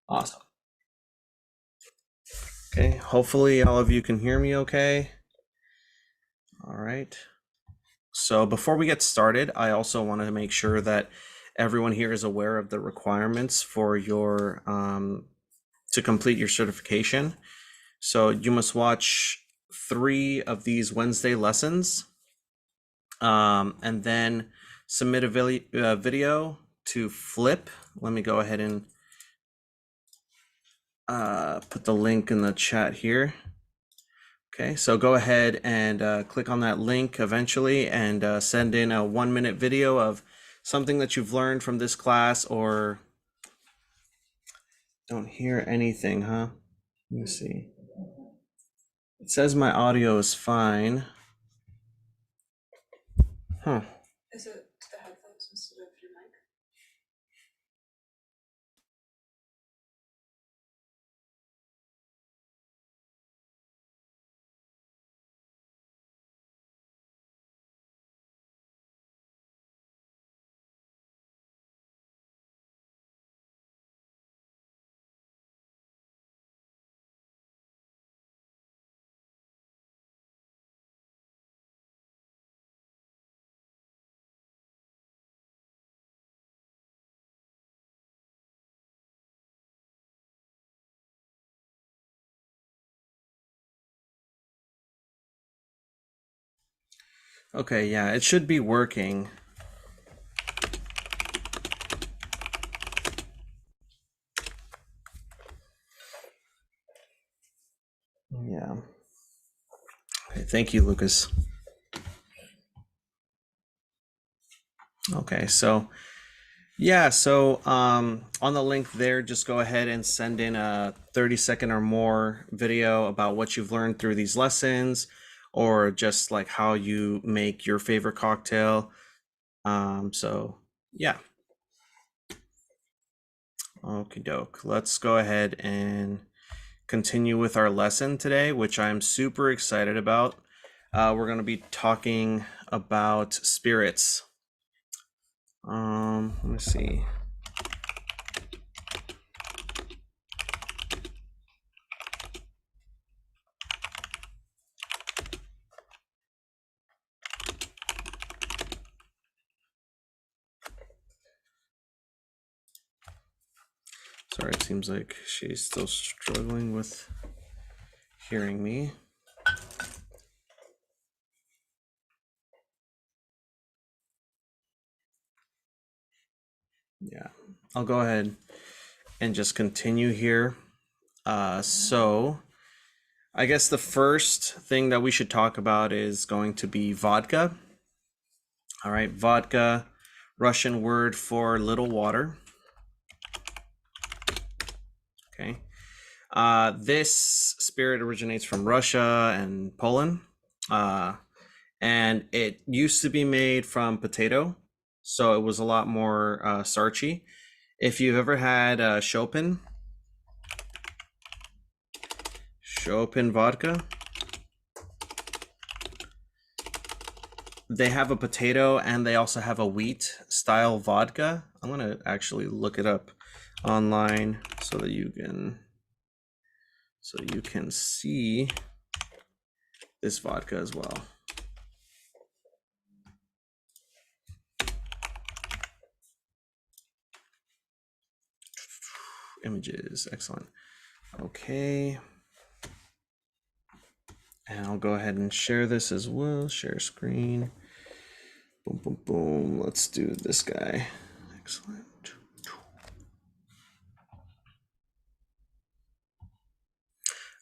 Awesome. Okay, hopefully all of you can hear me okay. All right. So before we get started, I also want to make sure that everyone here is aware of the requirements for your to complete your certification. So you must watch 3 of these Wednesday lessons, and then submit a video to Flip. Let me go ahead and put the link in the chat here. Okay, so go ahead and click on that link eventually and send in a 1-minute video of something that you've learned from this class, or don't hear anything, huh? Let me see. It says my audio is fine. Huh. Is it the headphones instead of your mic? Okay, yeah, it should be working. Yeah. Okay, thank you, Lucas. Okay, so yeah, so on the link there, just go ahead and send in a 30-second or more video about what you've learned through these lessons, or just like how you make your favorite cocktail. So yeah. Okie doke. Let's go ahead and continue with our lesson today, which I'm super excited about. We're going to be talking about spirits. Let me see. Sorry, it seems like she's still struggling with hearing me. Yeah, I'll go ahead and just continue here. So I guess the first thing that we should talk about is going to be vodka. All right, vodka, Russian word for little water. Okay. This spirit originates from Russia and Poland. And it used to be made from potato, so it was a lot more starchy. If you've ever had Chopin vodka, they have a potato and they also have a wheat style vodka. I'm gonna actually look it up online so that you can see this vodka as well. Images, excellent. Okay. And I'll go ahead and share this as well. Share screen. Boom, boom, boom. Let's do this guy. Excellent.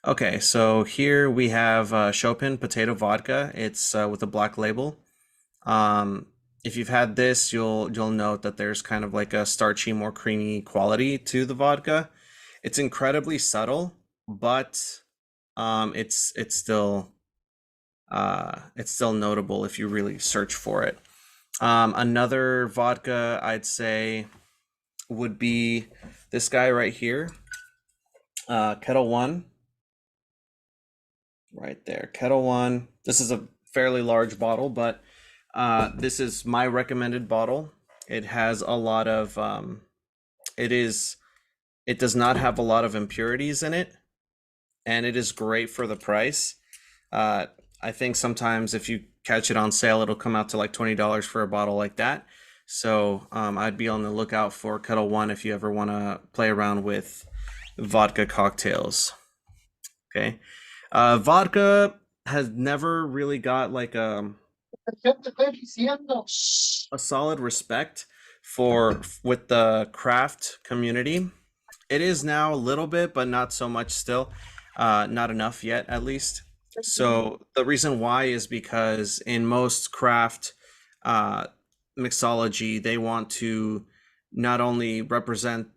Okay, so here we have Chopin potato vodka. It's with a black label. If you've had this, you'll note that there's kind of like a starchy, more creamy quality to the vodka. It's incredibly subtle, but it's still notable if you really search for it. Another vodka I'd say would be this guy right here, Kettle One, right there, Kettle One. This is a fairly large bottle, but this is my recommended bottle. It has a lot of, it is It does not have a lot of impurities in it, and it is great for the price. Uh, I think sometimes if you catch it on sale, it'll come out to like $20 for a bottle like that. So I'd be on the lookout for Kettle One if you ever want to play around with vodka cocktails. Okay. Vodka has never really got like a solid respect for with the craft community. It is now a little bit, but not so much still. Not enough yet, at least. So the reason why is because in most craft uh, mixology, they want to not only represent,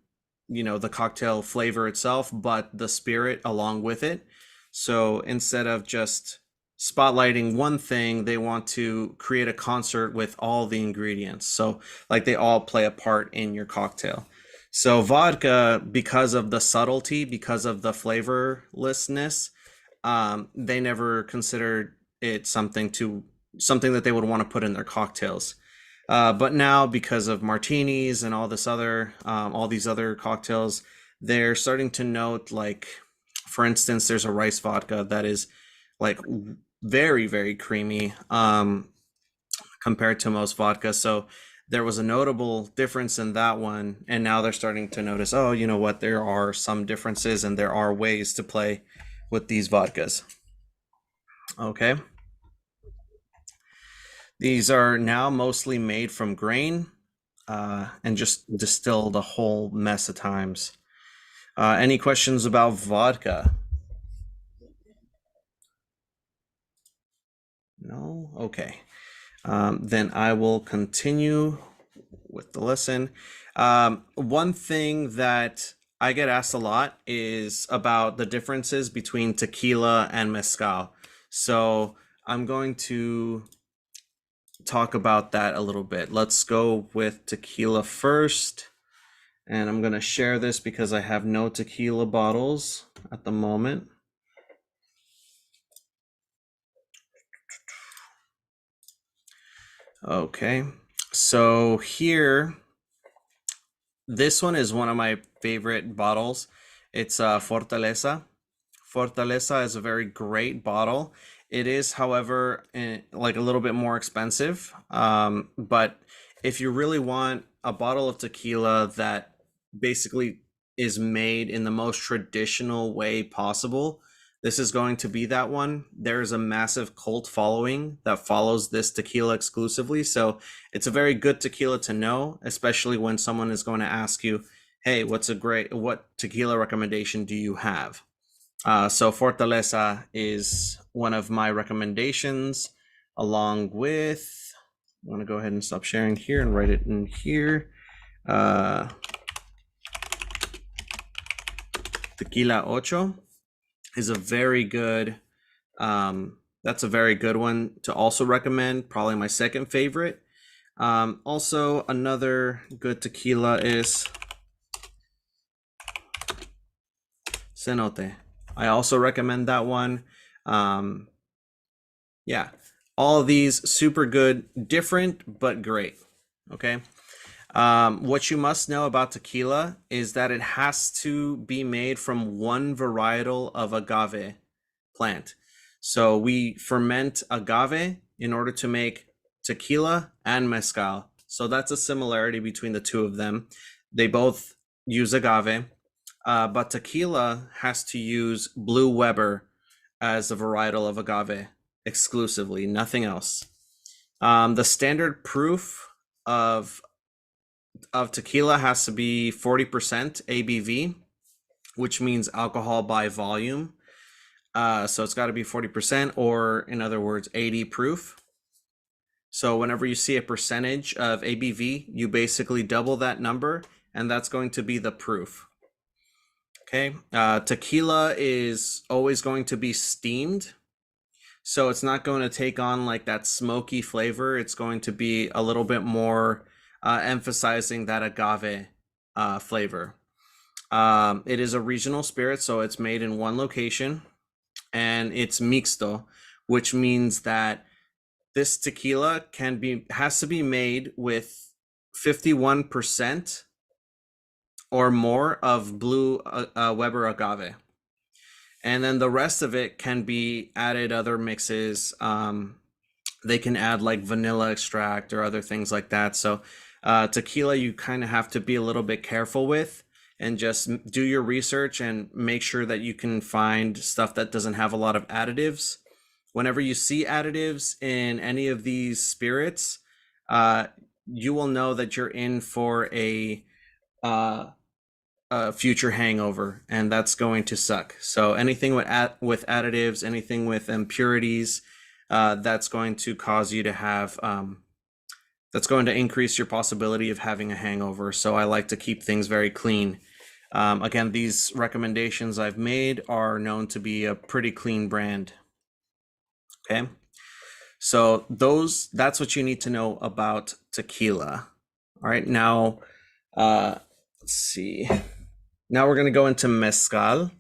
the cocktail flavor itself, but the spirit along with it. So instead of just spotlighting one thing, they want to create a concert with all the ingredients. So like they all play a part in your cocktail. So vodka, because of the subtlety, because of the flavorlessness, they never considered it something that they would want to put in their cocktails. But now, because of martinis and all these other cocktails, they're starting to note, like, for instance, there's a rice vodka that is like very, very creamy compared to most vodka. So there was a notable difference in that one, and now they're starting to notice, oh, you know what? There are some differences, and there are ways to play with these vodkas. Okay. These are now mostly made from grain and just distilled a whole mess of times. Any questions about vodka? No? Okay. Then I will continue with the lesson. One thing that I get asked a lot is about the differences between tequila and mezcal. So I'm going to talk about that a little bit. Let's go with tequila first. And I'm going to share this because I have no tequila bottles at the moment. Okay. So here, this one is one of my favorite bottles. It's Fortaleza. Fortaleza is a very great bottle. It is, however, like a little bit more expensive. But if you really want a bottle of tequila that basically is made in the most traditional way possible, this is going to be that one. There is a massive cult following that follows this tequila exclusively. So it's a very good tequila to know, especially when someone is going to ask you, hey, what tequila recommendation do you have? So Fortaleza is one of my recommendations, along with, I want to go ahead and stop sharing here and write it in here. Tequila Ocho is a very good, that's a very good one to also recommend, probably my second favorite. Also, another good tequila is Cenote. I also recommend that one. Yeah, all of these super good, different but great. Okay. What you must know about tequila is that it has to be made from one varietal of agave plant. So we ferment agave in order to make tequila and mezcal. So that's a similarity between the two of them. They both use agave, but tequila has to use Blue Weber as a varietal of agave exclusively, nothing else. The standard proof of tequila has to be 40% ABV, which means alcohol by volume. So it's got to be 40%, or in other words, 80 proof. So whenever you see a percentage of ABV, you basically double that number, and that's going to be the proof. Okay. Tequila is always going to be steamed. So it's not going to take on like that smoky flavor. It's going to be a little bit more emphasizing that agave flavor. It is a regional spirit, so it's made in one location, and it's mixto, which means that this tequila has to be made with 51% or more of blue Weber agave. And then the rest of it can be added other mixes. They can add like vanilla extract or other things like that. So tequila, you kind of have to be a little bit careful with and just do your research and make sure that you can find stuff that doesn't have a lot of additives. Whenever you see additives in any of these spirits, you will know that you're in for uh, a future hangover, and that's going to suck. So anything with additives, anything with impurities, that's going to cause you to have that's going to increase your possibility of having a hangover. So I like to keep things very clean. Again, these recommendations I've made are known to be a pretty clean brand. Okay, so that's what you need to know about tequila. All right, now let's see. Now we're going to go into mezcal.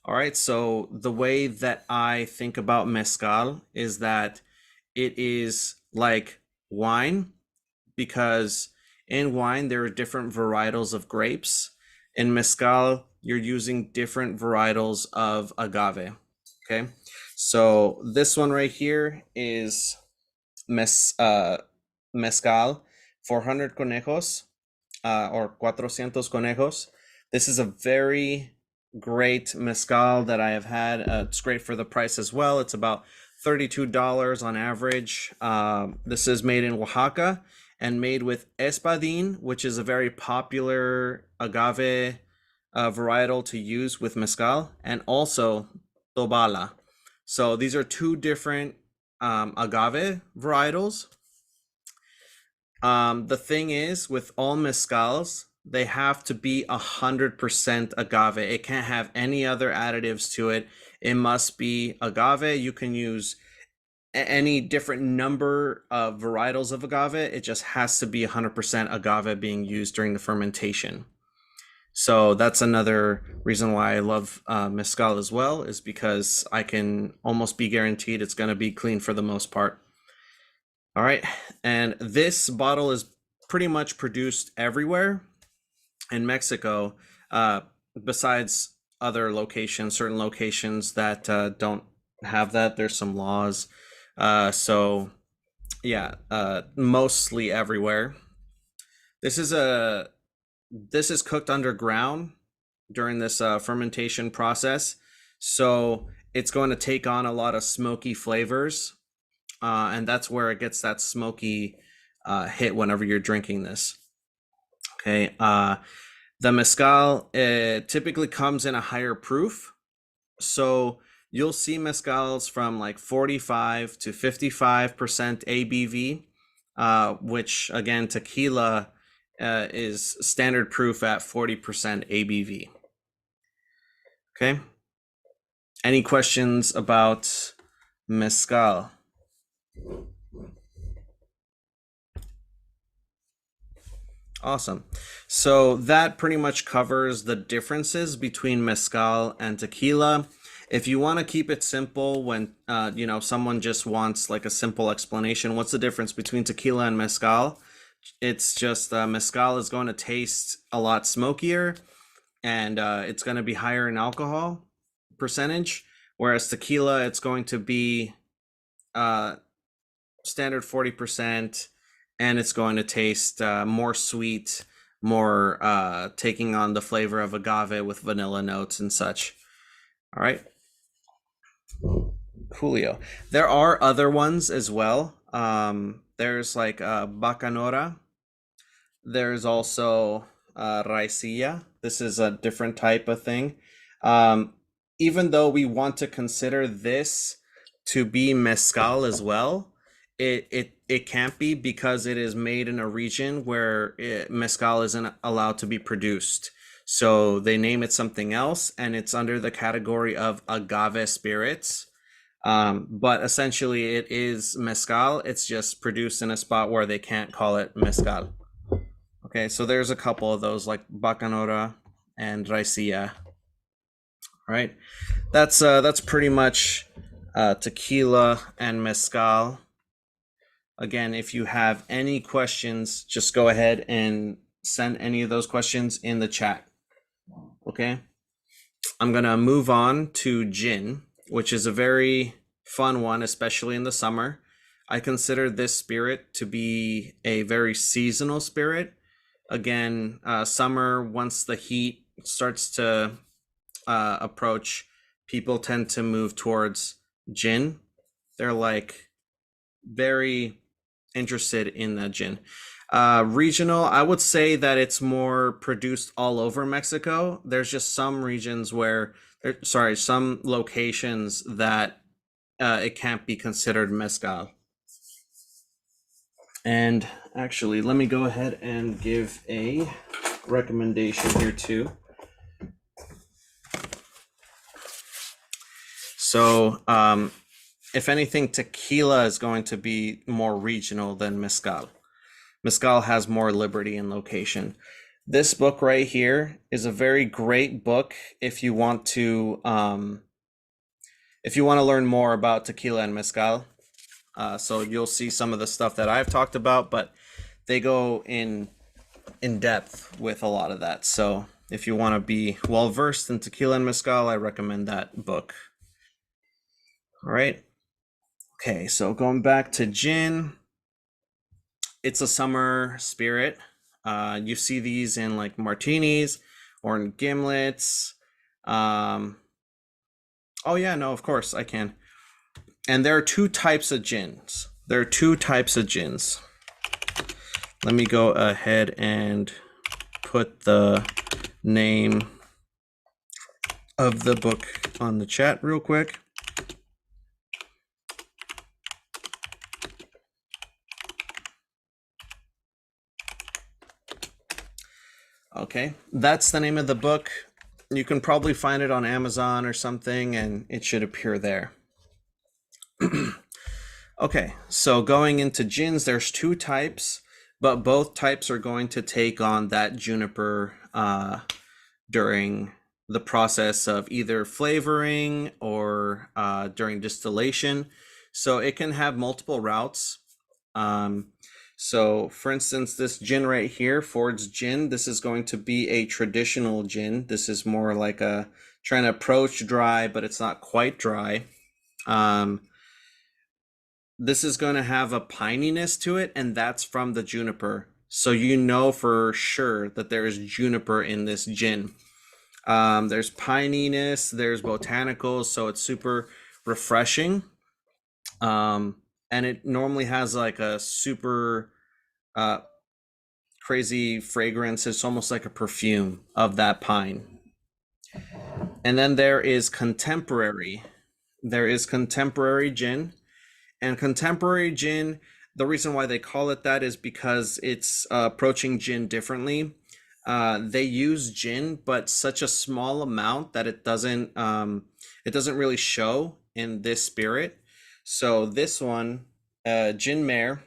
All right, so the way that I think about mezcal is that it is like wine, because in wine there are different varietals of grapes. In mezcal, you're using different varietals of agave. Okay, so this one right here is mezcal 400 conejos, or 400 conejos. This is a very great mezcal that I have had. It's great for the price as well. It's about $32 on average. This is made in Oaxaca and made with espadin, which is a very popular agave varietal to use with mezcal, and also tobala. So these are two different agave varietals. The thing is, with all mezcals, they have to be 100% agave. It can't have any other additives to it. It must be agave. You can use any different number of varietals of agave. It just has to be 100% agave being used during the fermentation. So that's another reason why I love mezcal as well, is because I can almost be guaranteed it's going to be clean for the most part. All right, and this bottle is pretty much produced everywhere in Mexico, besides other locations, certain locations that don't have that. There's some laws. So yeah, mostly everywhere. This is cooked underground during this fermentation process. So it's going to take on a lot of smoky flavors. And that's where it gets that smoky hit whenever you're drinking this. Okay. The mezcal typically comes in a higher proof. So you'll see mezcals from like 45 to 55% ABV, which again, tequila is standard proof at 40% ABV. Okay. Any questions about mezcal? Awesome. So that pretty much covers the differences between mezcal and tequila. If you want to keep it simple, when someone just wants like a simple explanation, what's the difference between tequila and mezcal? It's just mezcal is going to taste a lot smokier, and it's going to be higher in alcohol percentage, whereas tequila, it's going to be standard 40%, and it's going to taste more sweet, more taking on the flavor of agave with vanilla notes and such. All right. Coolio. There are other ones as well. There's like bacanora. There's also raicilla. This is a different type of thing. Even though we want to consider this to be mezcal as well, it can't be, because it is made in a region where mezcal isn't allowed to be produced. So they name it something else, and it's under the category of agave spirits. But essentially it is mezcal. It's just produced in a spot where they can't call it mezcal. Okay, so there's a couple of those, like bacanora and raicilla. Right, that's pretty much tequila and mezcal. Again, if you have any questions, just go ahead and send any of those questions in the chat. Okay, I'm gonna move on to gin, which is a very fun one, especially in the summer. I consider this spirit to be a very seasonal spirit. Again, summer, once the heat starts to approach, people tend to move towards gin. They're like very interested in that gin. Regional, I would say that it's more produced all over Mexico. There's just some regions where, sorry, some locations that it can't be considered mezcal. And actually, let me go ahead and give a recommendation here too. So, if anything, tequila is going to be more regional than mezcal. Mezcal has more liberty in location. This book right here is a very great book if you want to learn more about tequila and mezcal. So you'll see some of the stuff that I've talked about, but they go in depth with a lot of that. So if you want to be well versed in tequila and mezcal, I recommend that book. All right. Okay, so going back to gin, it's a summer spirit. You see these in like martinis or in gimlets. Oh yeah, no, of course I can. And there are two types of gins. Let me go ahead and put the name of the book on the chat real quick. Okay, that's the name of the book. You can probably find it on Amazon or something, and it should appear there. Okay, so going into gins, there's two types, but both types are going to take on that juniper during the process of either flavoring or during distillation. So it can have multiple routes. So for instance, this gin right here, Ford's gin, this is going to be a traditional gin. This is more like a trying to approach dry, but it's not quite dry. This is going to have a pininess to it, and that's from the juniper. So you know for sure that there is juniper in this gin. There's pininess, there's botanicals, so it's super refreshing. And it normally has like a super crazy fragrance. It's almost like a perfume of that pine. And then there is contemporary. There is contemporary gin. And contemporary gin, the reason why they call it that is because it's approaching gin differently. They use gin, but such a small amount that it doesn't really show in this spirit. So this one, Gin Mare,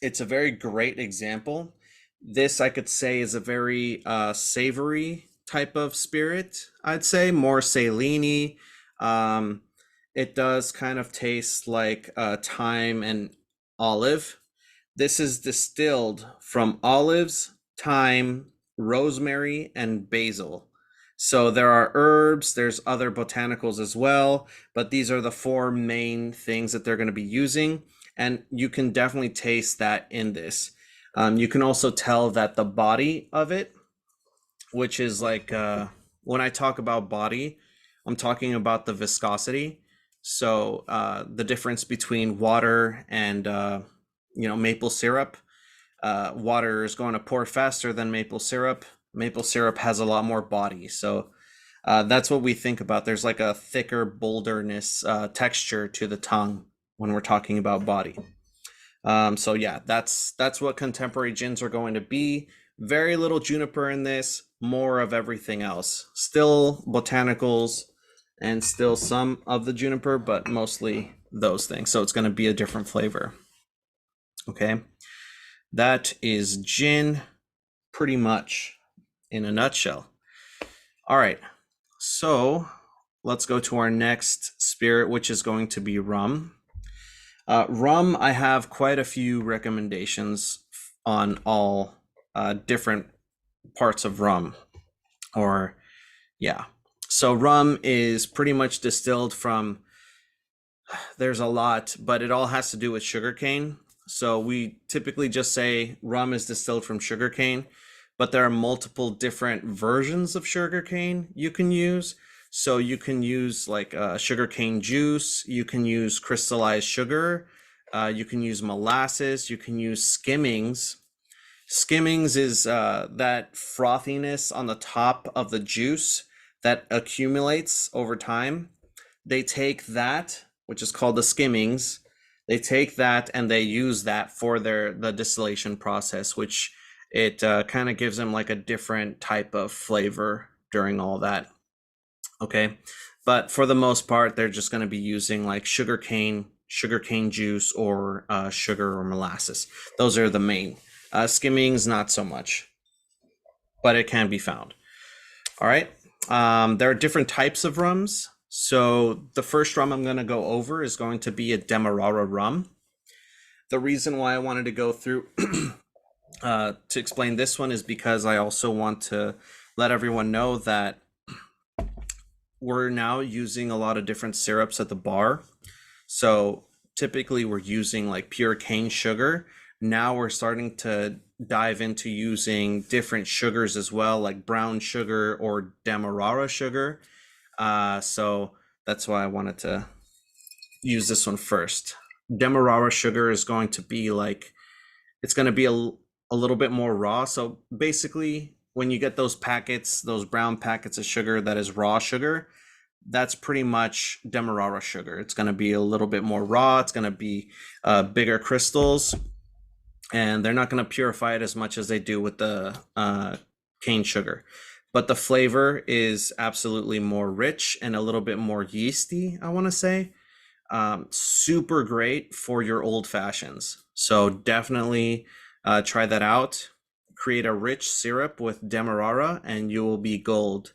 it's a very great example. This I could say is a very savory type of spirit. I'd say more saline. It does kind of taste like thyme and olive. This is distilled from olives, thyme, rosemary, and basil. So there are herbs, there's other botanicals as well, but these are the four main things that they're going to be using. And you can definitely taste that in this. You can also tell that the body of it, which is like when I talk about body, I'm talking about the viscosity. So the difference between water and maple syrup. Water is going to pour faster than maple syrup. Maple syrup has a lot more body. So that's what we think about. There's like a thicker bolderness texture to the tongue when we're talking about body. So yeah, that's what contemporary gins are going to be. Very little juniper in this, more of everything else. Still botanicals and still some of the juniper, but mostly those things. So it's going to be a different flavor. Okay. That is gin pretty much in a nutshell. All right. So let's go to our next spirit, which is going to be rum. Rum, I have quite a few recommendations on all different parts of rum, or Yeah. So rum is pretty much distilled from, there's a lot, but it all has to do with sugarcane. So we typically just say rum is distilled from sugarcane, but there are multiple different versions of sugarcane you can use. So you can use like sugarcane juice, you can use crystallized sugar, you can use molasses, you can use skimmings. Skimmings is that frothiness on the top of the juice that accumulates over time. They take that, which is called the skimmings, they take that and they use that for the distillation process, which it kind of gives them like a different type of flavor during all that. Okay, but for the most part, they're just going to be using like sugarcane juice, or sugar or molasses. Those are the main. Skimmings, not so much, but it can be found. All right. There are different types of rums. So the first rum I'm going to go over is going to be a Demerara rum. The reason why I wanted to go through to explain this one is because I also want to let everyone know that we're now using a lot of different syrups at the bar. So typically we're using like pure cane sugar. Now we're starting to dive into using different sugars as well, like brown sugar or Demerara sugar. So that's why I wanted to use this one first. Demerara sugar is going to be like, it's going to be a little bit more raw. So basically, when you get those packets, those brown packets of sugar that is raw sugar, that's pretty much Demerara sugar. It's going to be a little bit more raw. It's going to be bigger crystals, and they're not going to purify it as much as they do with the cane sugar. But the flavor is absolutely more rich and a little bit more yeasty, I want to say. Super great for your old fashions. So definitely try that out. Create a rich syrup with Demerara and you will be gold.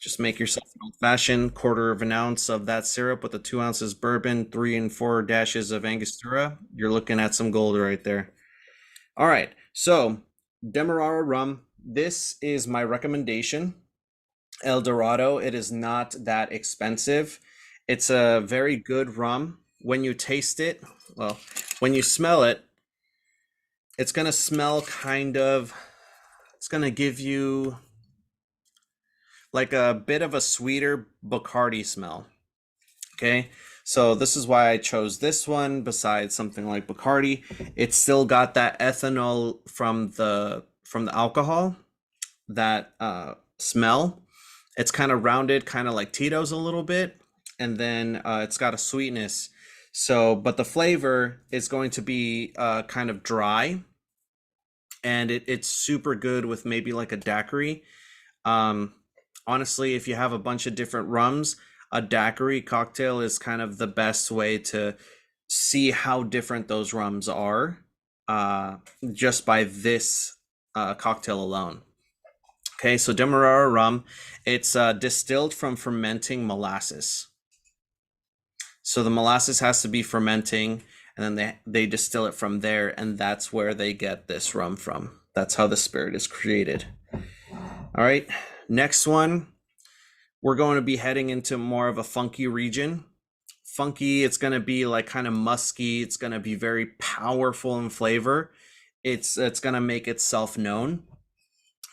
Just make yourself an old fashioned, quarter of an ounce of that syrup with the 2 ounces bourbon, 3 and 4 dashes of Angostura. You're looking at some gold right there. All right, so Demerara rum. This is my recommendation. El Dorado, it is not that expensive. It's a very good rum. When you taste it, well, when you smell it, it's gonna smell kind of, it's gonna give you like a bit of a sweeter Bacardi smell. Okay, so this is why I chose this one besides something like Bacardi. It's still got that ethanol from the alcohol, that smell. It's kind of rounded, kind of like Tito's a little bit, and then it's got a sweetness. So, but the flavor is going to be kind of dry, and it's super good with maybe like a daiquiri. Um, Honestly, if you have a bunch of different rums, a daiquiri cocktail is kind of the best way to see how different those rums are, uh, just by this cocktail alone. Okay, so Demerara rum, it's distilled from fermenting molasses. So the molasses has to be fermenting, and then they distill it from there, and that's where they get this rum from. That's how the spirit is created. All right, next one, we're going to be heading into more of a funky region. Funky, it's going to be like kind of musky. It's going to be very powerful in flavor. It's going to make itself known.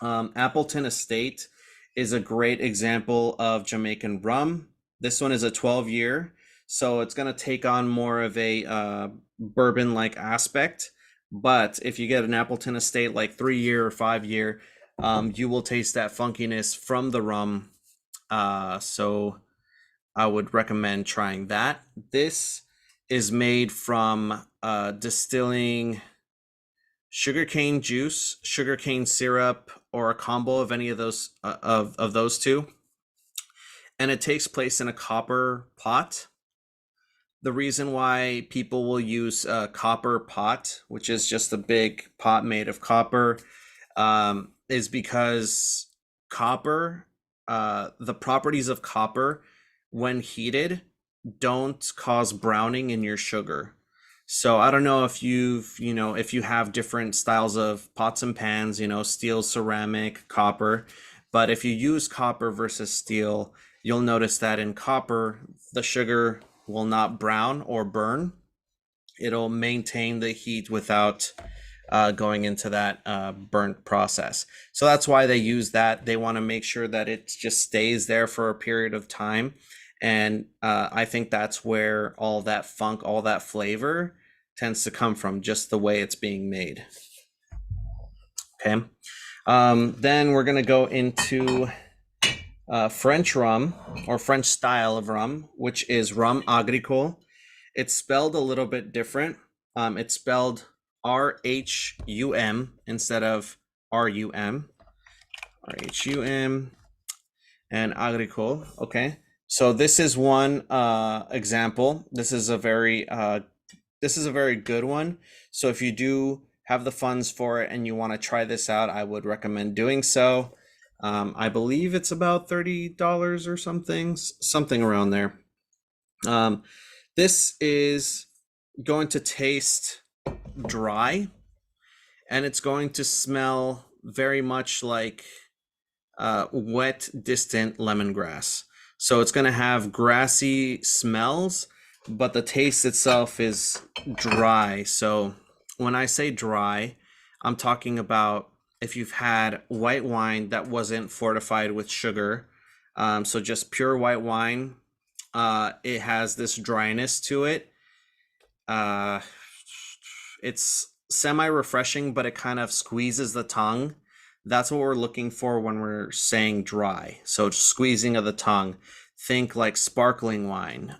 Appleton Estate is a great example of Jamaican rum. This one is a 12-year, so it's going to take on more of a bourbon-like aspect. But if you get an Appleton Estate like 3-year or 5-year, you will taste that funkiness from the rum. So I would recommend trying that. This is made from distilling sugarcane juice, sugarcane syrup, or a combo of any of those of those two, and it takes place in a copper pot. The reason why people will use a copper pot, which is just a big pot made of copper, is because copper, the properties of copper, when heated, don't cause browning in your sugar. So I don't know if if you have different styles of pots and pans, steel, ceramic, copper, But if you use copper versus steel, you'll notice that in copper, the sugar will not brown or burn. It'll maintain the heat without going into that burnt process. So that's why they use that. They want to make sure that it just stays there for a period of time. And I think that's where all that funk, all that flavor tends to come from, just the way it's being made. Okay. Then we're going to go into French rum, or French style of rum, which is rum agricole. It's spelled a little bit different. It's spelled RHUM instead of RUM. RHUM and agricole. Okay. So this is one example. This is a very good one. So if you do have the funds for it and you want to try this out, I would recommend doing so. I believe it's about $30 or something around there. This is going to taste dry, and it's going to smell very much like wet, distant lemongrass. So it's going to have grassy smells, but the taste itself is dry. So when I say dry, I'm talking about if you've had white wine that wasn't fortified with sugar, so just pure white wine, it has this dryness to it. It's semi-refreshing, but it kind of squeezes the tongue. That's what we're looking for when we're saying dry. So squeezing of the tongue. Think like sparkling wine.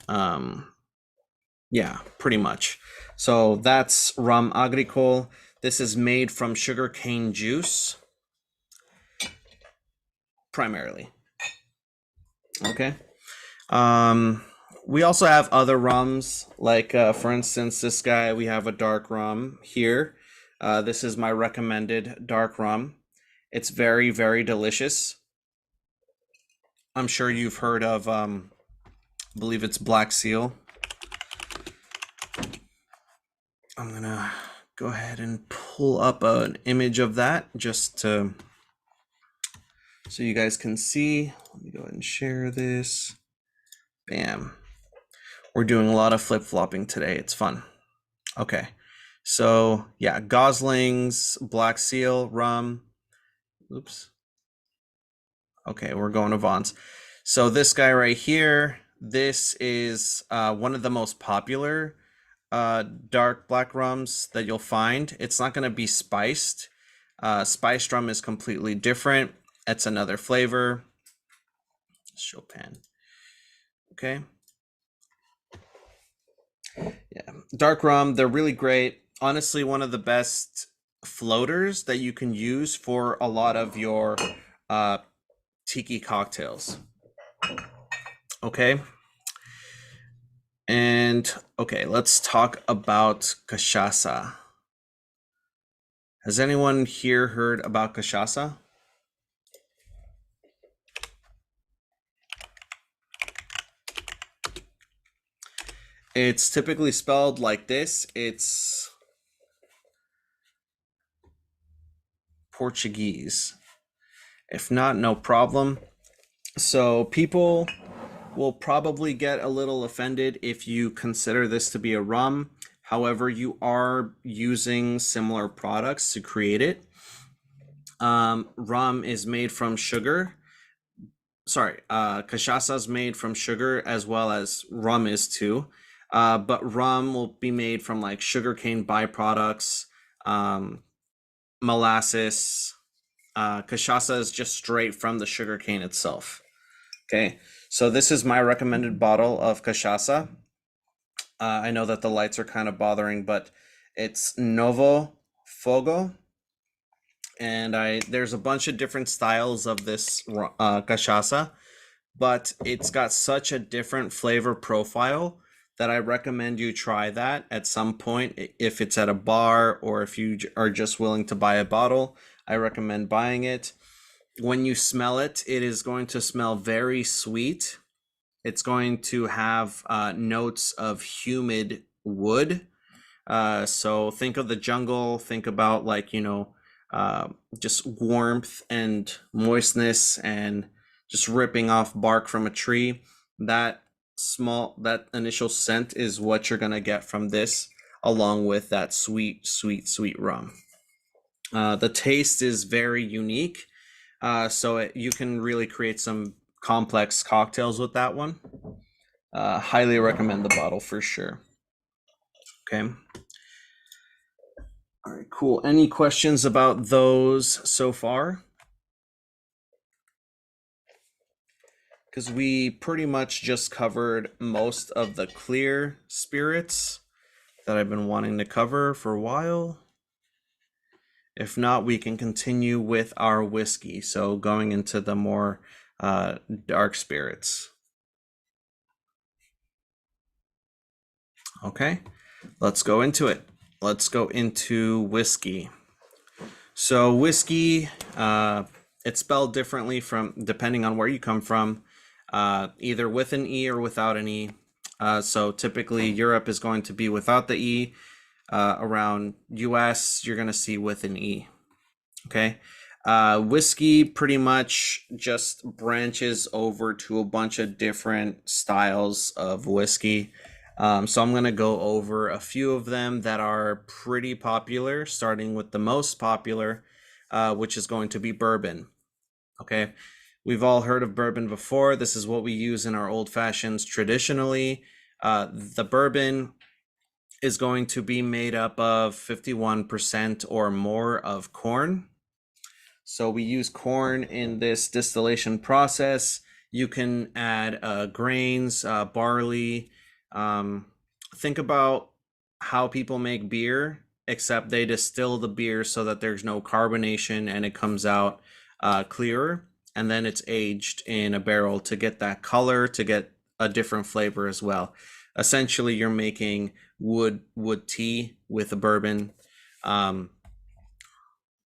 Yeah, pretty much. So that's rum agricole. This is made from sugarcane juice, primarily. Okay. We also have other rums, like for instance, this guy, we have a dark rum here. This is my recommended dark rum. It's very, very delicious. I'm sure you've heard of, I believe it's Black Seal. I'm gonna go ahead and pull up an image of that just to, so you guys can see. Let me go ahead and share this. Bam. We're doing a lot of flip-flopping today. It's fun. Okay. So yeah, Gosling's Black Seal rum. Oops. Okay, we're going to Vaughn's. So this guy right here, this is one of the most popular dark black rums that you'll find. It's not going to be spiced. Spiced rum is completely different. It's another flavor. Chopin. Okay. Yeah, dark rum, they're really great. Honestly, one of the best floaters that you can use for a lot of your tiki cocktails. Okay. And okay, let's talk about cachaça. Has anyone here heard about cachaça? It's typically spelled like this. It's Portuguese. If not, no problem. So people will probably get a little offended if you consider this to be a rum. However, you are using similar products to create it. Rum is made from sugar. Sorry, cachaça is made from sugar as well as rum is too. But rum will be made from like sugarcane byproducts, molasses. Cachaça is just straight from the sugarcane itself. Okay, so this is my recommended bottle of cachaça. I know that the lights are kind of bothering, but it's Novo Fogo. And there's a bunch of different styles of this cachaça, but it's got such a different flavor profile that I recommend you try that at some point. If it's at a bar or if you are just willing to buy a bottle, I recommend buying it. When you smell it, it is going to smell very sweet. It's going to have notes of humid wood. So think of the jungle, think about like, just warmth and moistness and just ripping off bark from a tree. That initial scent is what you're gonna get from this, along with that sweet, sweet, sweet rum. The taste is very unique, you can really create some complex cocktails with that one. Highly recommend the bottle for sure. Okay. All right, cool. Any questions about those so far? Because we pretty much just covered most of the clear spirits that I've been wanting to cover for a while. If not, we can continue with our whiskey. So going into the more dark spirits. Okay, let's go into it. Let's go into whiskey. So whiskey, it's spelled differently from depending on where you come from, either with an E or without an E. So typically Europe is going to be without the E. Around US, you're going to see with an E. Okay. Whiskey pretty much just branches over to a bunch of different styles of whiskey. So I'm going to go over a few of them that are pretty popular, starting with the most popular, which is going to be bourbon. Okay. We've all heard of bourbon before. This is what we use in our old fashions traditionally. The bourbon is going to be made up of 51% or more of corn. So we use corn in this distillation process. You can add grains, barley. Think about how people make beer, except they distill the beer so that there's no carbonation and it comes out clearer. And then it's aged in a barrel to get that color, to get a different flavor as well. Essentially, you're making wood tea with a bourbon.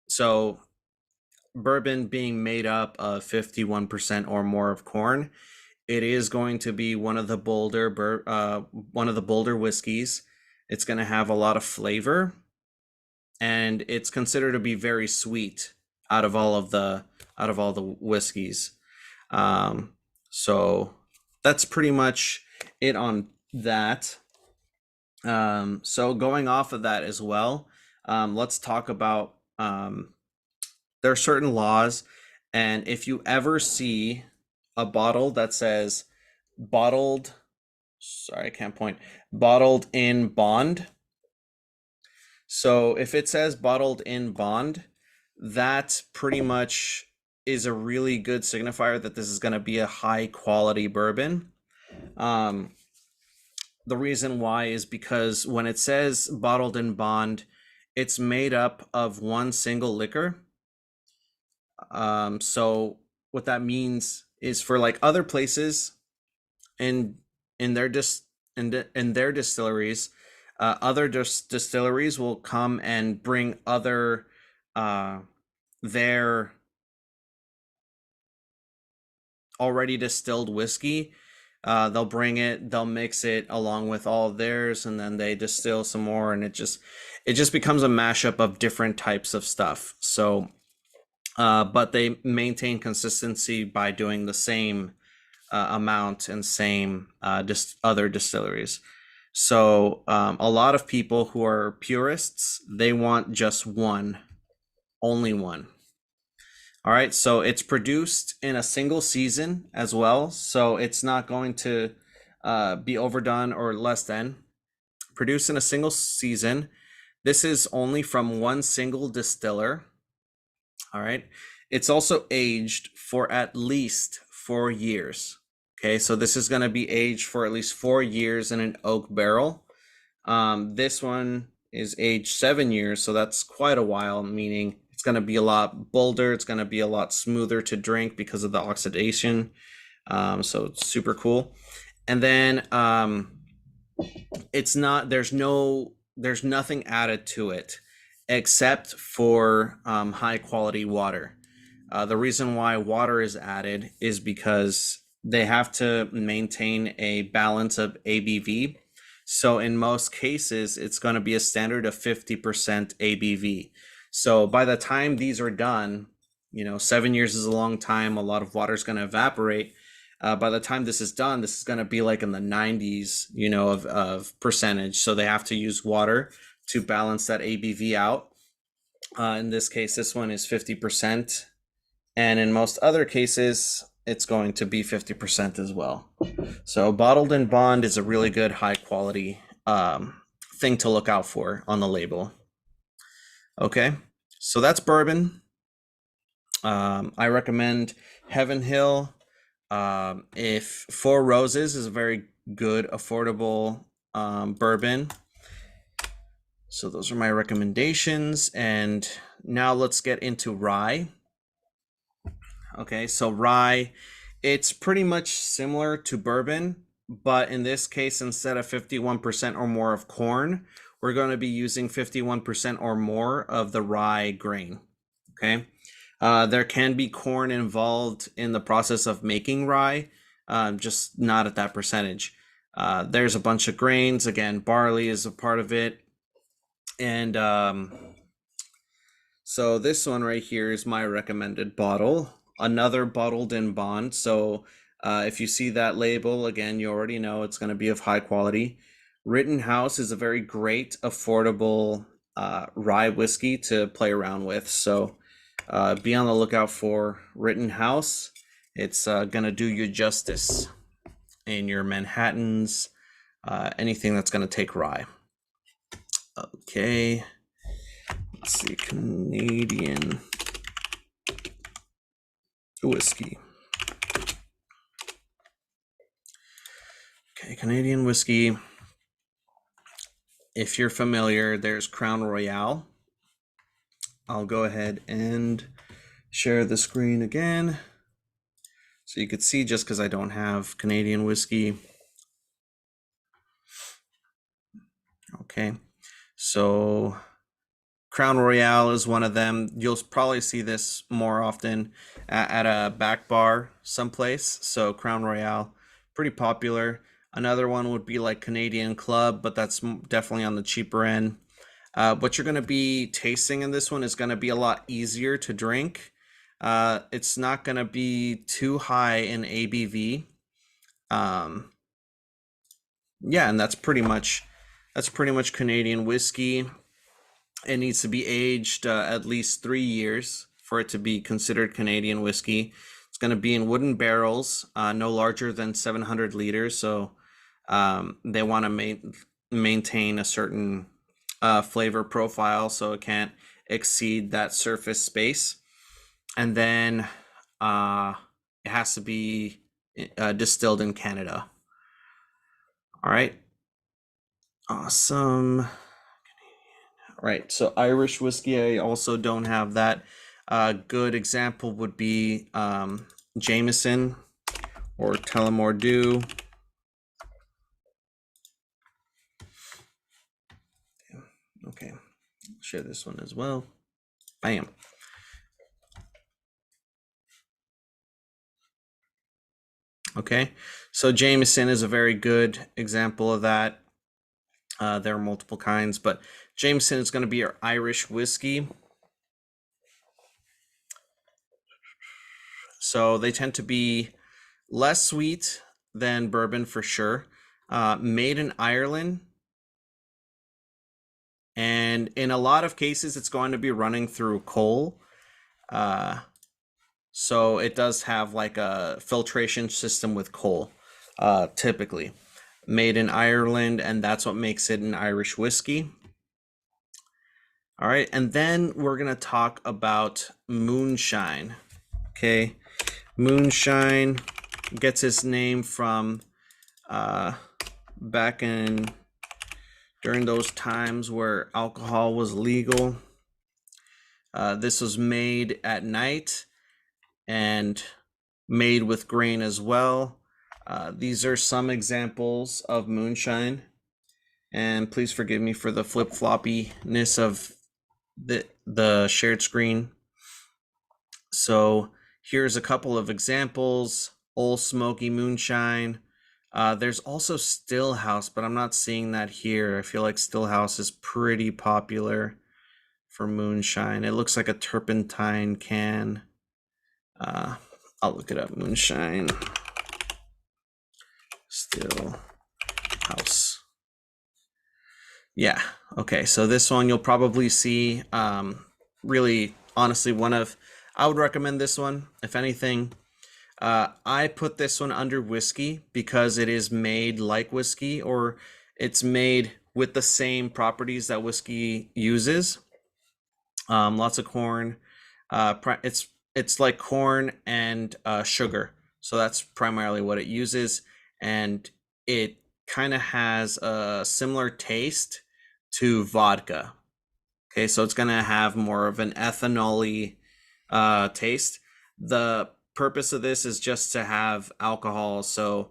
So bourbon being made up of 51% or more of corn, it is going to be one of the bolder whiskeys. It's going to have a lot of flavor, and it's considered to be very sweet out of all the whiskeys. So that's pretty much it on that. So going off of that as well, let's talk about there are certain laws, and if you ever see a bottle that says bottled, sorry, I can't point, bottled in bond. So if it says bottled in bond, that pretty much is a really good signifier that this is going to be a high quality bourbon. The reason why is because when it says bottled in bond, it's made up of one single liquor. So what that means is for like other places in their distilleries, other distilleries will come and bring other their already distilled whiskey. They'll bring it, they'll mix it along with all of theirs, and then they distill some more, and it just becomes a mashup of different types of stuff. So but they maintain consistency by doing the same amount and same other distilleries. So a lot of people who are purists, they want just one, only one. All right, so it's produced in a single season as well, so it's not going to be overdone or less than. Produced in a single season. This is only from one single distiller. All right. It's also aged for at least 4 years. Okay, so this is going to be aged for at least 4 years in an oak barrel. This one is aged 7 years, so that's quite a while, meaning it's going to be a lot bolder. It's going to be a lot smoother to drink because of the oxidation. So it's super cool. And then it's not, there's nothing added to it except for high quality water. The reason why water is added is because they have to maintain a balance of ABV. So in most cases, it's going to be a standard of 50% ABV. So by the time these are done, 7 years is a long time. A lot of water is going to evaporate. By the time this is done, this is going to be like in the 90s, of percentage. So they have to use water to balance that ABV out. In this case, this one is 50%. And in most other cases, it's going to be 50% as well. So bottled in bond is a really good high quality thing to look out for on the label. Okay, so that's bourbon. I recommend Heaven Hill. If Four Roses is a very good, affordable bourbon. So those are my recommendations. And now let's get into rye. Okay, so rye, it's pretty much similar to bourbon, but in this case, instead of 51% or more of corn, we're going to be using 51% or more of the rye grain. Okay. There can be corn involved in the process of making rye, just not at that percentage. There's a bunch of grains. Again, barley is a part of it. And so this one right here is my recommended bottle. Another bottled in bond. So if you see that label, again, you already know it's going to be of high quality. Rittenhouse is a very great, affordable rye whiskey to play around with. So be on the lookout for Rittenhouse. It's going to do you justice in your Manhattans, anything that's going to take rye. Okay. Let's see, Canadian whiskey. Okay, Canadian whiskey. If you're familiar, there's Crown Royal. I'll go ahead and share the screen again so you could see, just because I don't have Canadian whiskey. Okay, so Crown Royal is one of them. You'll probably see this more often at a back bar someplace. So Crown Royal, pretty popular. Another one would be like Canadian Club, but that's definitely on the cheaper end. What you're going to be tasting in this one is going to be a lot easier to drink. It's not going to be too high in ABV. Yeah, and that's pretty much Canadian whiskey. It needs to be aged at least 3 years for it to be considered Canadian whiskey. It's going to be in wooden barrels, no larger than 700 liters. So they want to maintain a certain flavor profile, so it can't exceed that surface space. And then it has to be distilled in Canada. All right. Awesome. Right, so Irish whiskey, I also don't have that. A good example would be Jameson or Tullamore Dew. Okay, I'll share this one as well. Bam. Okay, so Jameson is a very good example of that. There are multiple kinds, but Jameson is going to be your Irish whiskey. So they tend to be less sweet than bourbon for sure. Made in Ireland. And in a lot of cases, it's going to be running through coal. So it does have like a filtration system with coal, typically. Made in Ireland, and that's what makes it an Irish whiskey. All right, and then we're going to talk about moonshine. Okay, moonshine gets its name from back during those times where alcohol was legal. This was made at night and made with grain as well. These are some examples of moonshine, and please forgive me for the flip-floppiness of the shared screen. So here's a couple of examples. Old Smoky Moonshine. There's also Stillhouse, but I'm not seeing that here. I feel like Stillhouse is pretty popular for moonshine. It looks like a turpentine can. I'll look it up. Moonshine still house. Yeah. Okay. So this one you'll probably see. Really, honestly, I would recommend this one if anything. I put this one under whiskey because it is made like whiskey, or it's made with the same properties that whiskey uses. Lots of corn. It's like corn and sugar, so that's primarily what it uses, and it kind of has a similar taste to vodka. Okay, so it's gonna have more of an ethanol-y taste. The purpose of this is just to have alcohol. So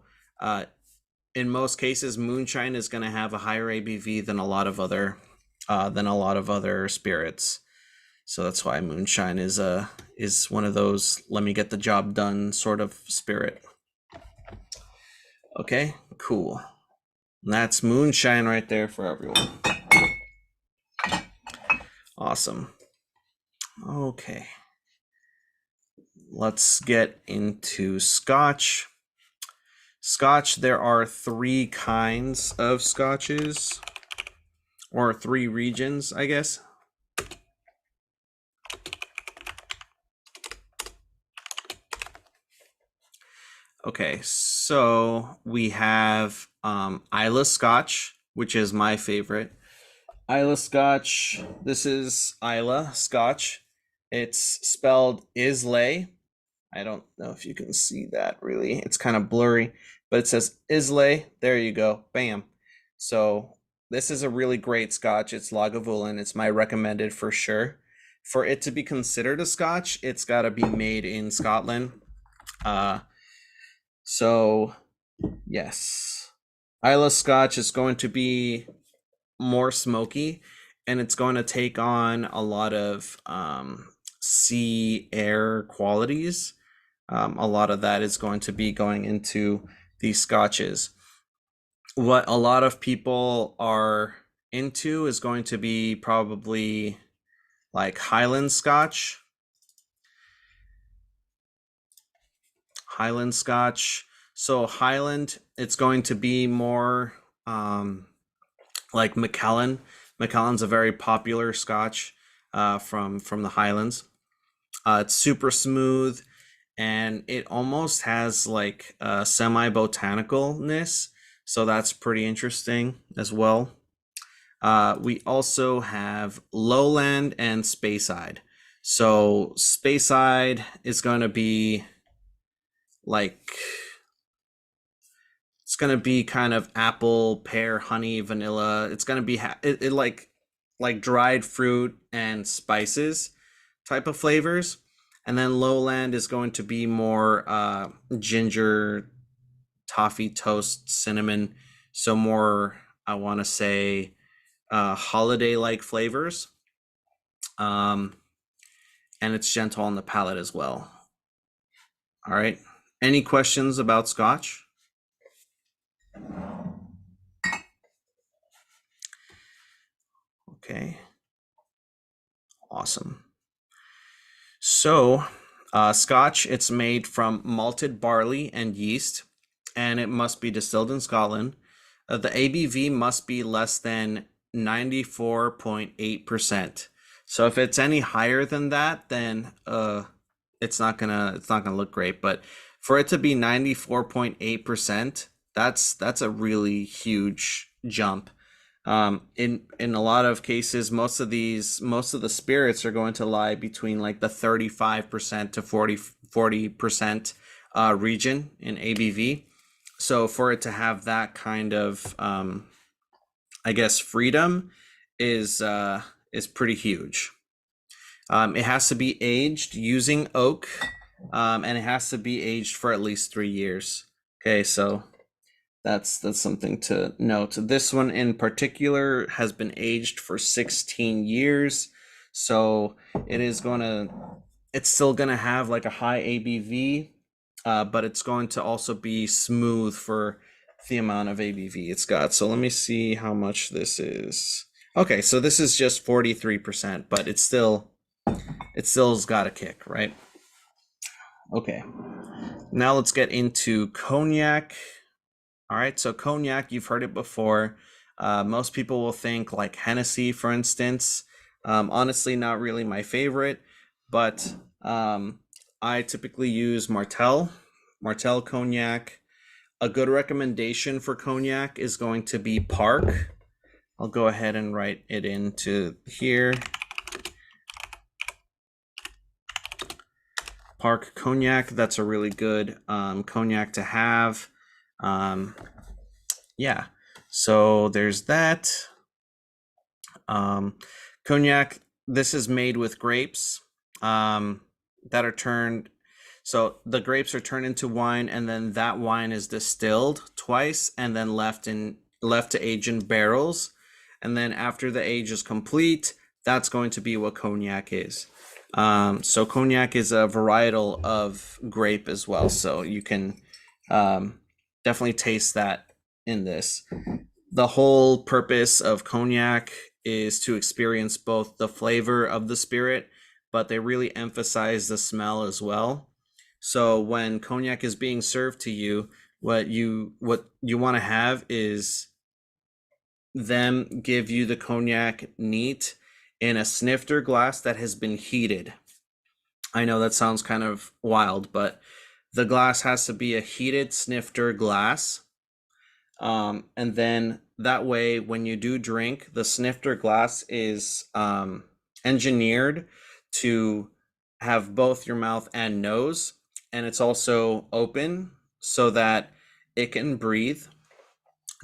in most cases, moonshine is gonna have a higher ABV than a lot of other spirits. So that's why moonshine is one of those let me get the job done sort of spirit. Okay, cool. And that's moonshine right there for everyone. Awesome. Okay. Let's get into Scotch. Scotch, there are 3 kinds of Scotches, or 3 regions, I guess. Okay, so we have Islay Scotch, which is my favorite. Islay Scotch, this is Islay Scotch. It's spelled Islay. I don't know if you can see that really. It's kind of blurry, but it says Islay. There you go. Bam. So this is a really great Scotch. It's Lagavulin. It's my recommended for sure. For it to be considered a Scotch, it's got to be made in Scotland. So yes, Islay Scotch is going to be more smoky, and it's going to take on a lot of sea air qualities. A lot of that is going to be going into these Scotches. What a lot of people are into is going to be probably like Highland Scotch. Highland Scotch. So Highland, it's going to be more like Macallan. Macallan's a very popular Scotch from the Highlands. It's super smooth, and it almost has like a semi-botanicalness, so that's pretty interesting as well. We also have Lowland and Speyside. So Speyside is going to be like, it's going to be kind of apple, pear, honey, vanilla. It's going to be it like dried fruit and spices type of flavors. And then Lowland is going to be more ginger, toffee, toast, cinnamon. So more, I want to say, holiday-like flavors. And it's gentle on the palate as well. All right. Any questions about Scotch? Okay. Awesome. So, Scotch, it's made from malted barley and yeast, and it must be distilled in Scotland. The ABV must be less than 94.8%. So if it's any higher than that, then it's not gonna look great. But for it to be 94.8%, that's a really huge jump. In a lot of cases, most of the spirits are going to lie between like the 35% to 40% region in ABV. So for it to have that kind of I guess freedom is pretty huge. It has to be aged using oak, and it has to be aged for at least 3 years. Okay, so that's something to note. This one in particular has been aged for 16 years, so it's still gonna have like a high ABV, but it's going to also be smooth for the amount of ABV it's got. So let me see how much this is. Okay, so this is just 43%, but it still's got a kick, right? Okay. Now let's get into cognac. All right, so cognac, you've heard it before. Most people will think like Hennessy, for instance. Honestly, not really my favorite, but I typically use Martell cognac. A good recommendation for cognac is going to be Park. I'll go ahead and write it into here. Park cognac, that's a really good cognac to have. Yeah, so there's that. Cognac, this is made with grapes that are turned. So the grapes are turned into wine, and then that wine is distilled twice, and then left to age in barrels. And then after the age is complete, that's going to be what cognac is. So cognac is a varietal of grape as well, so you can definitely taste that in this. The whole purpose of cognac is to experience both the flavor of the spirit, but they really emphasize the smell as well. So when cognac is being served to you, what you want to have is them give you the cognac neat in a snifter glass that has been heated. I know that sounds kind of wild, but the glass has to be a heated snifter glass. And then that way, when you do drink, the snifter glass is engineered to have both your mouth and nose, and it's also open so that it can breathe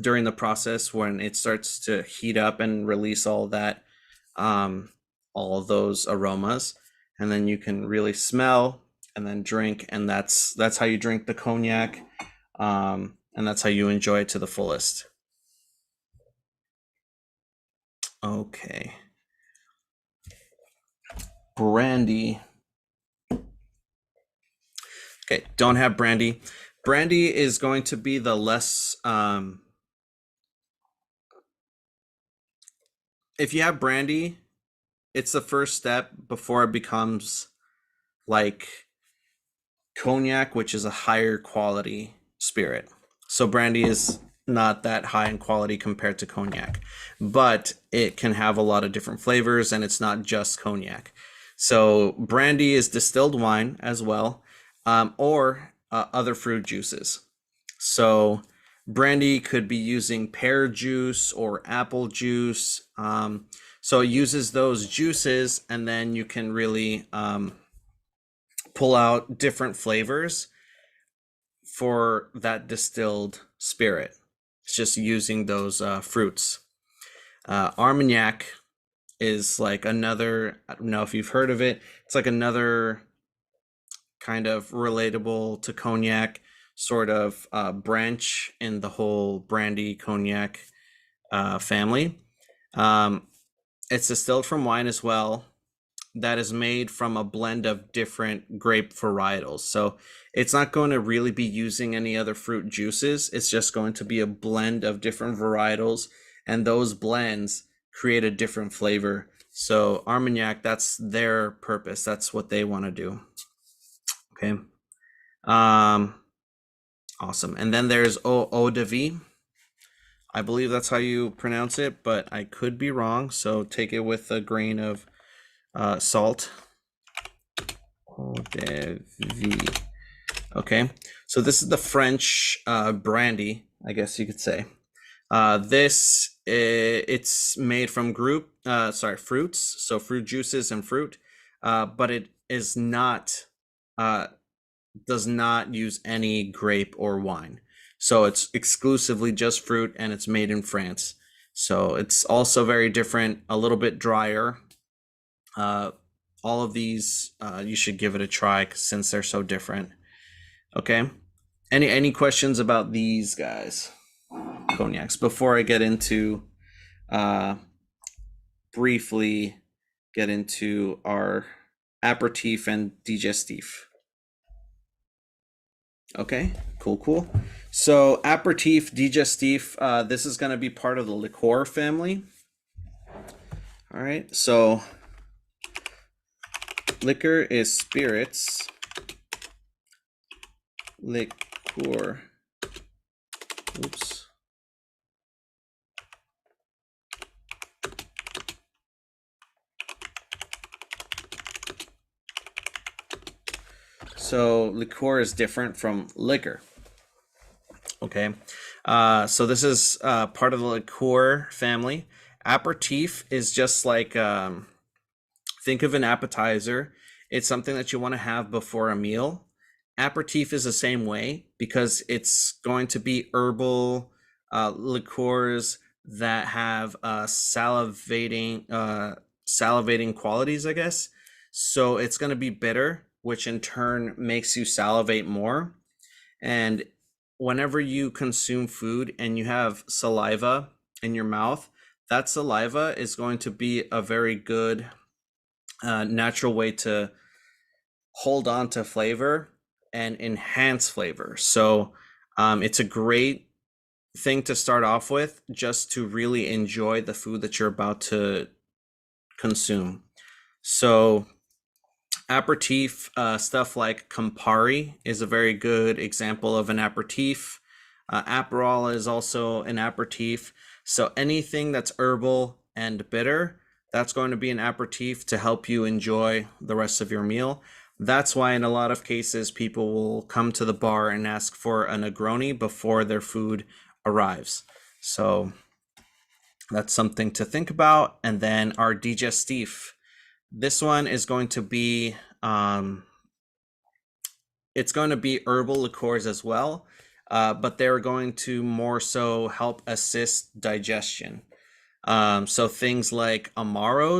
during the process when it starts to heat up and release all that, all of those aromas, and then you can really smell and then drink, and that's how you drink the cognac. And that's how you enjoy it to the fullest. Okay. Brandy. Okay, don't have brandy. Brandy is going to be the less. If you have brandy, it's the first step before it becomes like cognac, which is a higher quality spirit. So brandy is not that high in quality compared to cognac, but it can have a lot of different flavors, and it's not just cognac. So brandy is distilled wine as well, or other fruit juices. So brandy could be using pear juice or apple juice. So it uses those juices, and then you can really pull out different flavors for that distilled spirit. It's just using those fruits. Armagnac is like another, I don't know if you've heard of it, it's like another kind of relatable to cognac sort of branch in the whole brandy cognac family. It's distilled from wine as well, that is made from a blend of different grape varietals. So it's not going to really be using any other fruit juices. It's just going to be a blend of different varietals, and those blends create a different flavor. So Armagnac, that's their purpose. That's what they want to do. Okay. Awesome. And then there's eau de vie. I believe that's how you pronounce it, but I could be wrong. So take it with a grain of salt. Eau de vie. Okay, so this is the French brandy, I guess you could say. It's made from fruits, so fruit juices and fruit, but it is not does not use any grape or wine. So it's exclusively just fruit, and it's made in France. So it's also very different, a little bit drier. All of these, you should give it a try since they're so different. Okay. Any questions about these guys, cognacs, before I get into briefly get into our aperitif and digestif? Okay, cool. So aperitif, digestif, this is going to be part of the liqueur family. All right, so liquor is spirits, liqueur. Oops. So liqueur is different from liquor. Okay, so this is part of the liqueur family. Aperitif is just like think of an appetizer. It's something that you want to have before a meal. Aperitif is the same way because it's going to be herbal liqueurs that have salivating qualities, I guess. So it's going to be bitter, which in turn makes you salivate more. And whenever you consume food and you have saliva in your mouth, that saliva is going to be a very good natural way to hold on to flavor and enhance flavor. So it's a great thing to start off with just to really enjoy the food that you're about to consume. So aperitif stuff like Campari is a very good example of an aperitif. Aperol is also an aperitif. So anything that's herbal and bitter, that's going to be an aperitif to help you enjoy the rest of your meal. That's why in a lot of cases people will come to the bar and ask for a Negroni before their food arrives. So that's something to think about. And then our digestif. This one is going to be it's going to be herbal liqueurs as well, but they're going to more so help assist digestion. So things like Amari,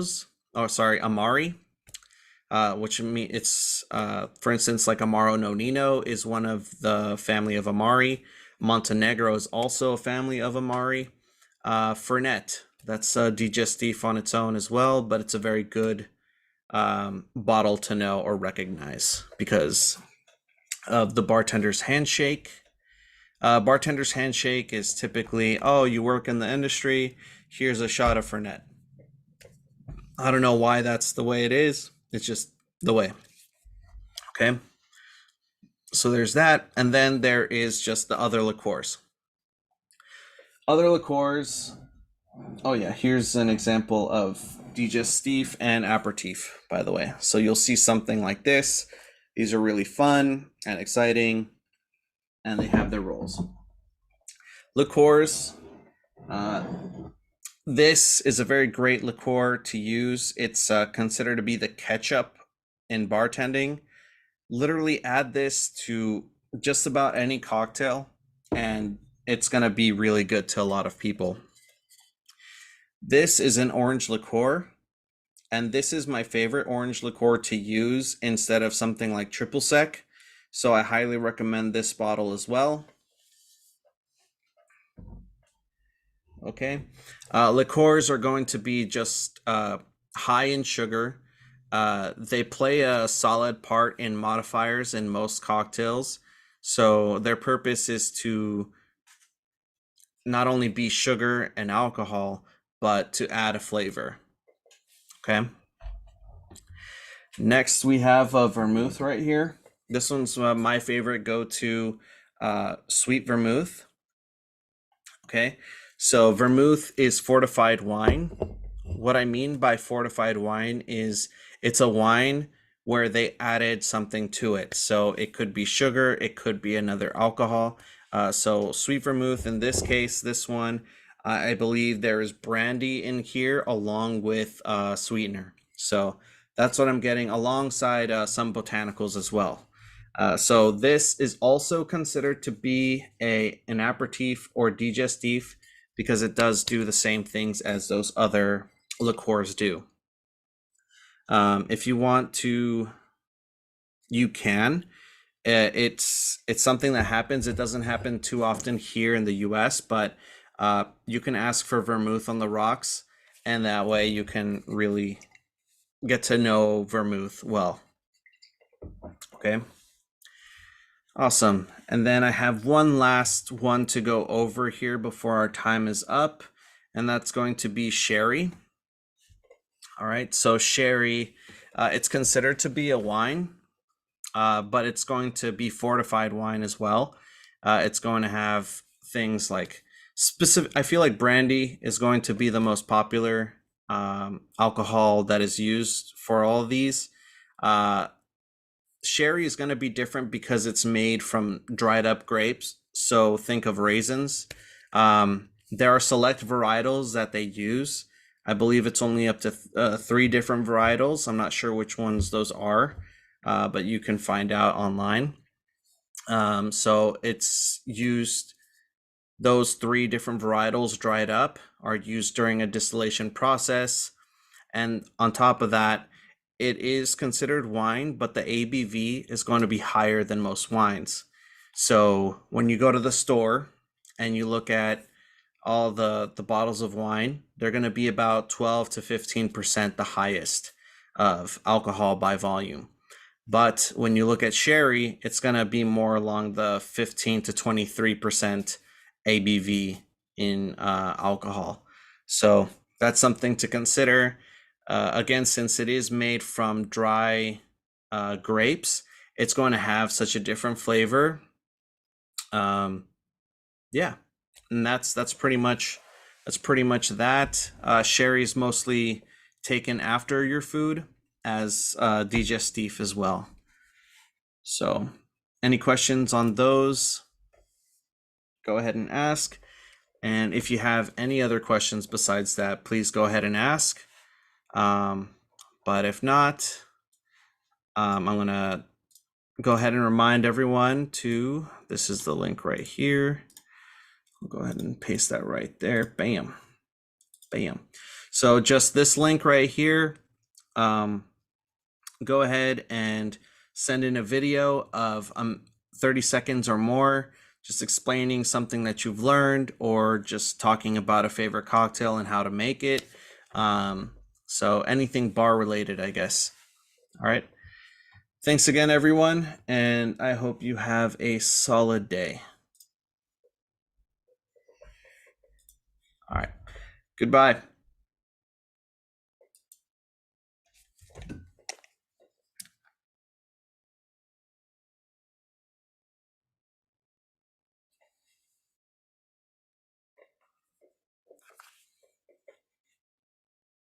which mean it's for instance like Amaro Nonino is one of the family of Amari. Montenegro is also a family of Amari. Fernet, that's digestif on its own as well, but it's a very good bottle to know or recognize because of the bartender's handshake. Bartender's handshake is typically, oh, you work in the industry, here's a shot of Fernet. I don't know why that's the way it is. It's just the way. Okay. So there's that. And then there is just the other liqueurs. Other liqueurs. Oh, yeah. Here's an example of digestif and aperitif, by the way. So you'll see something like this. These are really fun and exciting, and they have their roles. Liqueurs. This is a very great liqueur to use. It's considered to be the ketchup in bartending. Literally add this to just about any cocktail, and it's going to be really good to a lot of people. This is an orange liqueur, and this is my favorite orange liqueur to use instead of something like triple sec. So I highly recommend this bottle as well. Okay. Liqueurs are going to be just high in sugar. They play a solid part in modifiers in most cocktails. So their purpose is to not only be sugar and alcohol, but to add a flavor. Okay. Next, we have a vermouth right here. This one's my favorite go-to sweet vermouth. Okay. So vermouth is fortified wine. What I mean by fortified wine is it's a wine where they added something to it. So it could be sugar, it could be another alcohol. So sweet vermouth, in this case, this one, I believe there is brandy in here along with sweetener. So that's what I'm getting alongside some botanicals as well. So this is also considered to be an aperitif or digestif because it does do the same things as those other liqueurs do. If you want to, you can. It's something that happens. It doesn't happen too often here in the U.S., but you can ask for vermouth on the rocks, and that way you can really get to know vermouth well. Okay. Awesome. And then I have one last one to go over here before our time is up, and that's going to be sherry. All right, so sherry, it's considered to be a wine, but it's going to be fortified wine as well. It's going to have things like specific. I feel like brandy is going to be the most popular alcohol that is used for all of these. Uh, Sherry is going to be different because it's made from dried up grapes. So think of raisins. There are select varietals that they use. I believe it's only up to 3 different varietals. I'm not sure which ones those are, but you can find out online. So it's used, those 3 different varietals dried up are used during a distillation process. And on top of that, it is considered wine, but the ABV is going to be higher than most wines. So when you go to the store and you look at all the bottles of wine, they're going to be about 12 to 15% the highest of alcohol by volume. But when you look at sherry, it's going to be more along the 15 to 23% ABV in alcohol. So that's something to consider. Again, since it is made from dry grapes, it's going to have such a different flavor. Yeah, and that's pretty much that. Sherry is mostly taken after your food as digestif as well. So, any questions on those? Go ahead and ask. And if you have any other questions besides that, please go ahead and ask. But if not, I'm going to go ahead and remind everyone to, this is the link right here. I'll go ahead and paste that right there. Bam. Bam. So just this link right here, go ahead and send in a video of 30 seconds or more, just explaining something that you've learned or just talking about a favorite cocktail and how to make it. So anything bar related, I guess. All right. Thanks again, everyone, and I hope you have a solid day. All right. Goodbye.